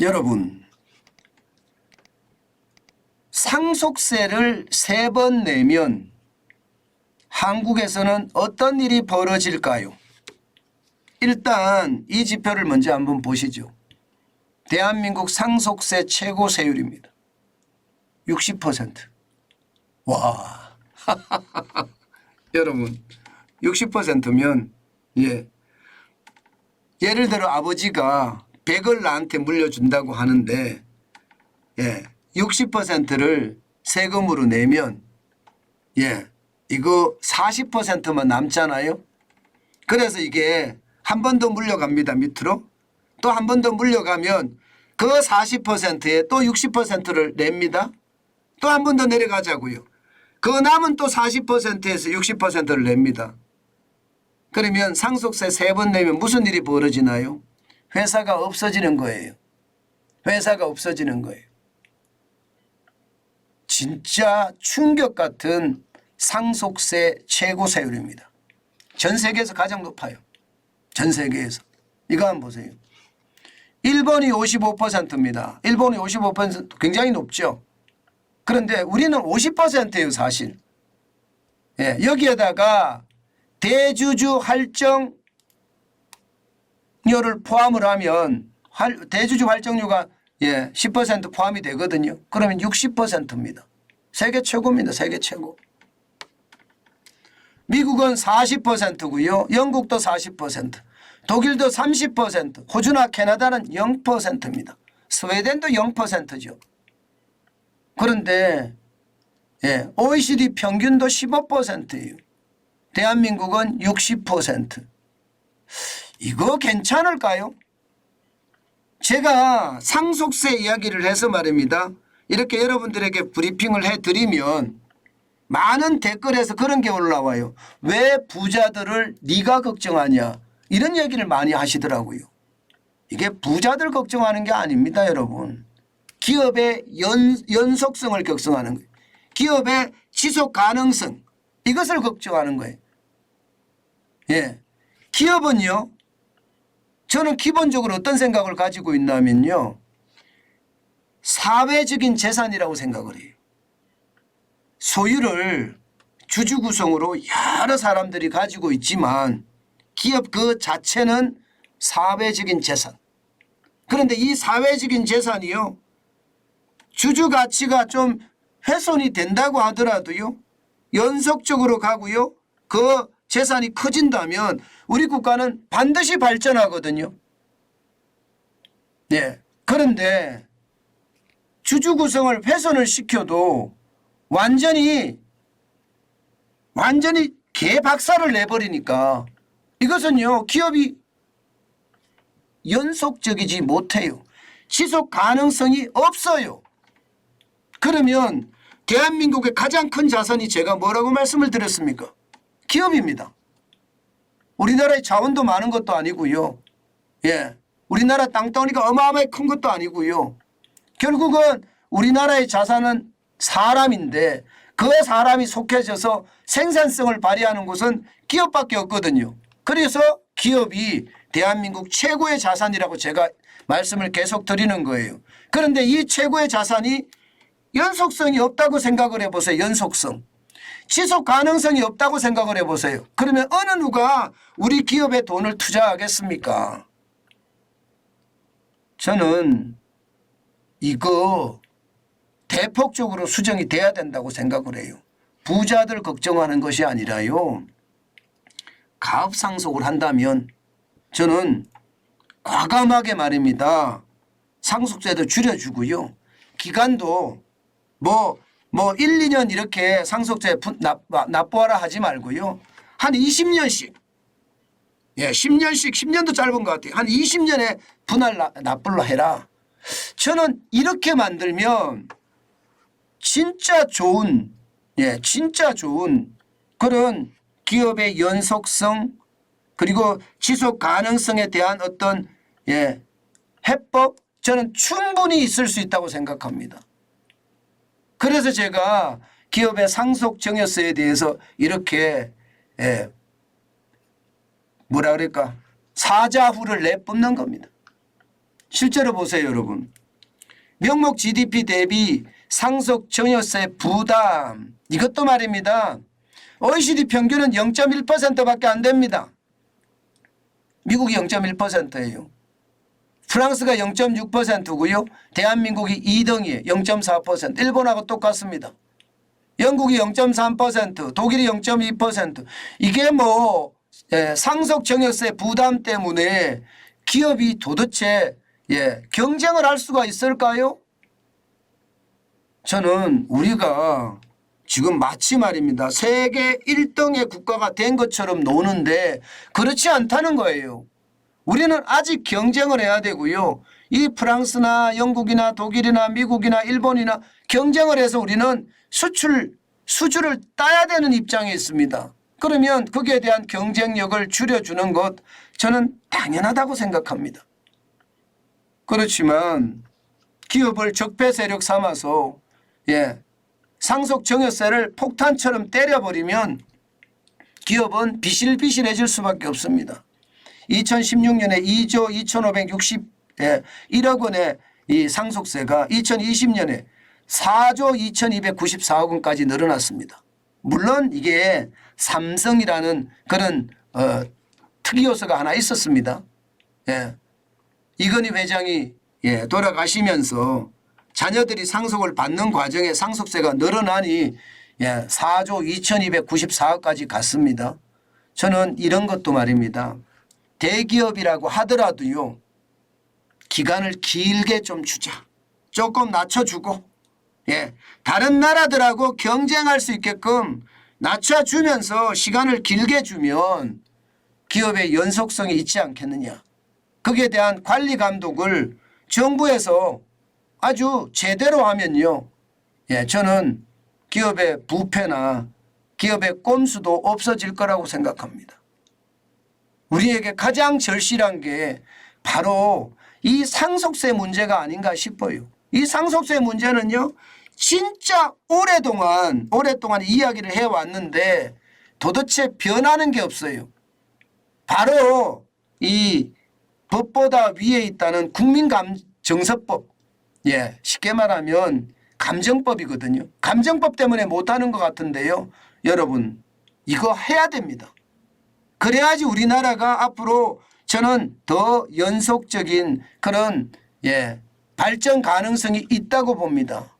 여러분, 상속세를 3번 내면 한국에서는 어떤 일이 벌어질까요? 일단 이 지표를 먼저 한번 보시죠. 대한민국 상속세 최고 세율입니다. 60%. 와, 여러분 60%면 예를 들어 아버지가 100을 나한테 물려준다고 하는데 60%를 세금으로 내면 이거 40%만 남잖아요. 그래서 이게 한 번 더 물려갑니다. 밑으로. 또 한 번 더 물려가면 그 40%에 또 60%를 냅니다. 또 한 번 더 내려가자고요. 그 남은 또 40%에서 60%를 냅니다. 그러면 상속세 3번 내면 무슨 일이 벌어지나요? 회사가 없어지는 거예요. 회사가 없어지는 거예요. 진짜 충격 같은 상속세 최고 세율입니다. 전 세계에서 가장 높아요. 전 세계에서. 이거 한번 보세요. 일본이 55%입니다. 일본이 55% 굉장히 높죠. 그런데 우리는 50%예요, 사실. 여기에다가 대주주 할증료를 포함을 하면 대주주 할증료가 10% 포함이 되거든요. 그러면 60%입니다. 세계 최고입니다. 세계 최고. 미국은 40%고요. 영국도 40%, 독일도 30%, 호주나 캐나다는 0%입니다. 스웨덴도 0%죠. 그런데 OECD 평균도 15%예요. 대한민국은 60%. 이거 괜찮을까요? 제가 상속세 이야기를 해서 말입니다. 이렇게 여러분들에게 브리핑을 해드리면 많은 댓글에서 그런 게 올라와요. 왜 부자들을 네가 걱정하냐, 이런 얘기를 많이 하시더라고요. 이게 부자들 걱정하는 게 아닙니다, 여러분. 기업의 연속성을 걱정하는 거예요. 기업의 지속 가능성, 이것을 걱정하는 거예요. 기업은요, 저는 기본적으로 어떤 생각을 가지고 있냐면요, 사회적인 재산이라고 생각을 해요. 소유를 주주 구성으로 여러 사람들이 가지고 있지만 기업 그 자체는 사회적인 재산. 그런데 이 사회적인 재산이요, 주주 가치가 좀 훼손이 된다고 하더라도요, 연속적으로 가고요, 그 재산이 커진다면 우리 국가는 반드시 발전하거든요. 그런데 주주 구성을 훼손을 시켜도 완전히 개박살을 내버리니까 이것은요, 기업이 연속적이지 못해요. 지속 가능성이 없어요. 그러면 대한민국의 가장 큰 자산이 제가 뭐라고 말씀을 드렸습니까? 기업입니다. 우리나라의 자원도 많은 것도 아니고요. 우리나라 땅덩어리가 어마어마하게 큰 것도 아니고요. 결국은 우리나라의 자산은 사람인데 그 사람이 속해져서 생산성을 발휘하는 곳은 기업밖에 없거든요. 그래서 기업이 대한민국 최고의 자산이라고 제가 말씀을 계속 드리는 거예요. 그런데 이 최고의 자산이 연속성이 없다고 생각을 해보세요. 연속성. 지속 가능성이 없다고 생각을 해보세요. 그러면 어느 누가 우리 기업에 돈을 투자하겠습니까? 저는 이거 대폭적으로 수정이 돼야 된다고 생각을 해요. 부자들 걱정하는 것이 아니라요, 가업 상속을 한다면 저는 과감하게 말입니다, 상속세도 줄여주고요, 기간도 뭐 1, 2년 이렇게 상속세 납부하라 하지 말고요, 한 20년씩 10년씩, 10년도 짧은 것 같아요. 한 20년에 분할 납부를 해라. 저는 이렇게 만들면 진짜 좋은 그런 기업의 연속성, 그리고 지속 가능성에 대한 어떤 해법, 저는 충분히 있을 수 있다고 생각합니다. 그래서 제가 기업의 상속 증여세에 대해서 이렇게 뭐라 그럴까, 사자후를 내뿜는 겁니다. 실제로 보세요, 여러분. 명목 GDP 대비 상속 증여세 부담, 이것도 말입니다. OECD 평균은 0.1%밖에 안 됩니다. 미국이 0.1%예요. 프랑스가 0.6%고요. 대한민국이 2등이에요. 0.4%. 일본하고 똑같습니다. 영국이 0.3%, 독일이 0.2%. 이게 뭐 상속 증여세 부담 때문에 기업이 도대체 경쟁을 할 수가 있을까요? 저는 우리가 지금 마치 말입니다. 세계 1등의 국가가 된 것처럼 노는데 그렇지 않다는 거예요. 우리는 아직 경쟁을 해야 되고요. 이 프랑스나 영국이나 독일이나 미국이나 일본이나 경쟁을 해서 우리는 수주를 따야 되는 입장에 있습니다. 그러면 거기에 대한 경쟁력을 줄여주는 것 저는 당연하다고 생각합니다. 그렇지만 기업을 적폐 세력 삼아서 상속 증여세를 폭탄처럼 때려버리면 기업은 비실비실해질 수밖에 없습니다. 2016년에 2조 2,561억 원의 이 상속세가 2020년에 4조 2,294억 원까지 늘어났습니다. 물론 이게 삼성이라는 그런 특이 요소가 하나 있었습니다. 이건희 회장이 돌아가시면서 자녀들이 상속을 받는 과정에 상속세가 늘어나니 4조 2,294억까지 갔습니다. 저는 이런 것도 말입니다. 대기업이라고 하더라도요. 기간을 길게 좀 주자. 조금 낮춰주고 다른 나라들하고 경쟁할 수 있게끔 낮춰주면서 시간을 길게 주면 기업의 연속성이 있지 않겠느냐. 거기에 대한 관리 감독을 정부에서 아주 제대로 하면요. 저는 기업의 부패나 기업의 꼼수도 없어질 거라고 생각합니다. 우리에게 가장 절실한 게 바로 이 상속세 문제가 아닌가 싶어요. 이 상속세 문제는요. 진짜 오랫동안 이야기를 해왔는데 도대체 변하는 게 없어요. 바로 이 법보다 위에 있다는 국민감정서법, 쉽게 말하면 감정법이거든요. 감정법 때문에 못하는 것 같은데요. 여러분 이거 해야 됩니다. 그래야지 우리나라가 앞으로 저는 더 연속적인 그런 발전 가능성이 있다고 봅니다.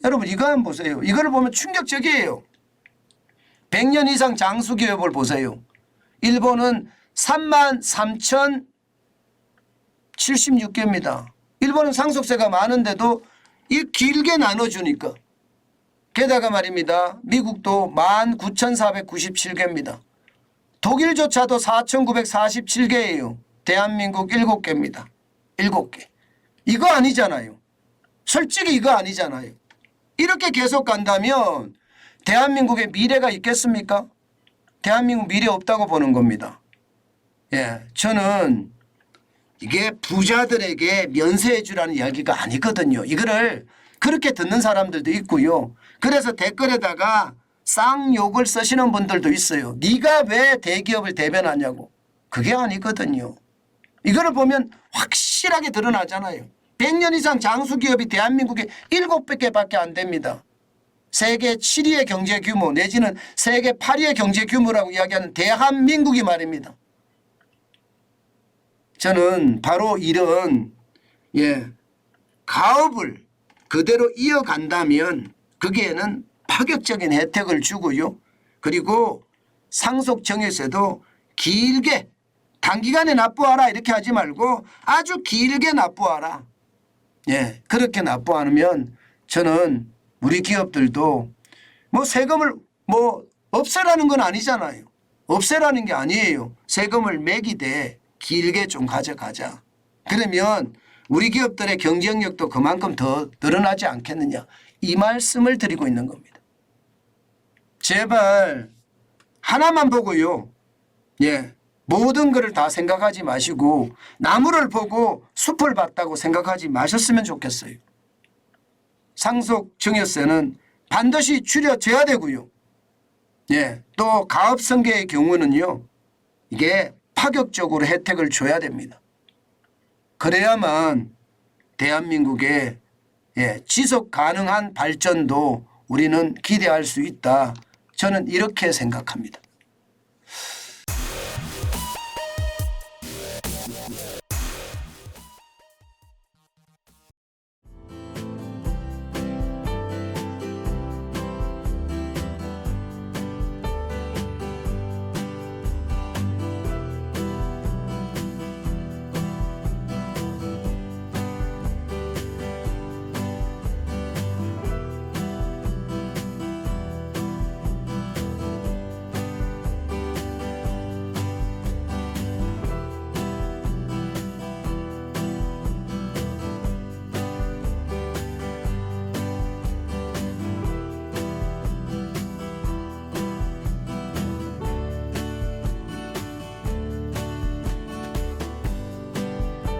여러분 이거 한번 보세요. 이걸 보면 충격적이에요. 100년 이상 장수기업을 보세요. 일본은 33,076개입니다. 일본은 상속세가 많은데도 이 길게 나눠주니까. 게다가 말입니다. 미국도 19,497개입니다. 독일조차도 4,947개예요. 대한민국 7개입니다. 7개. 이거 아니잖아요. 솔직히 이거 아니잖아요. 이렇게 계속 간다면 대한민국의 미래가 있겠습니까? 대한민국 미래 없다고 보는 겁니다. 저는 이게 부자들에게 면세해 주라는 이야기가 아니거든요. 이거를 그렇게 듣는 사람들도 있고요. 그래서 댓글에다가 쌍욕을 쓰시는 분들도 있어요. 네가 왜 대기업을 대변하냐고. 그게 아니거든요. 이거를 보면 확실하게 드러나잖아요. 100년 이상 장수기업이 대한민국에 7개밖에 안 됩니다. 세계 7위의 경제 규모 내지는 세계 8위의 경제 규모라고 이야기하는 대한민국이 말입니다. 저는 바로 이런 가업을 그대로 이어간다면 거기에는 파격적인 혜택을 주고요. 그리고 상속증여세도 길게 단기간에 납부하라 이렇게 하지 말고 아주 길게 납부하라. 그렇게 납부하면 저는 우리 기업들도 뭐 세금을 없애라는 건 아니잖아요. 없애라는 게 아니에요. 세금을 매기되 길게 좀 가져가자. 그러면 우리 기업들의 경쟁력도 그만큼 더 늘어나지 않겠느냐. 이 말씀을 드리고 있는 겁니다. 제발 하나만 보고요. 모든 것을 다 생각하지 마시고 나무를 보고 숲을 봤다고 생각하지 마셨으면 좋겠어요. 상속 증여세는 반드시 줄여져야 되고요. 또 가업성계의 경우는요. 이게 파격적으로 혜택을 줘야 됩니다. 그래야만 대한민국의 지속 가능한 발전도 우리는 기대할 수 있다. 저는 이렇게 생각합니다.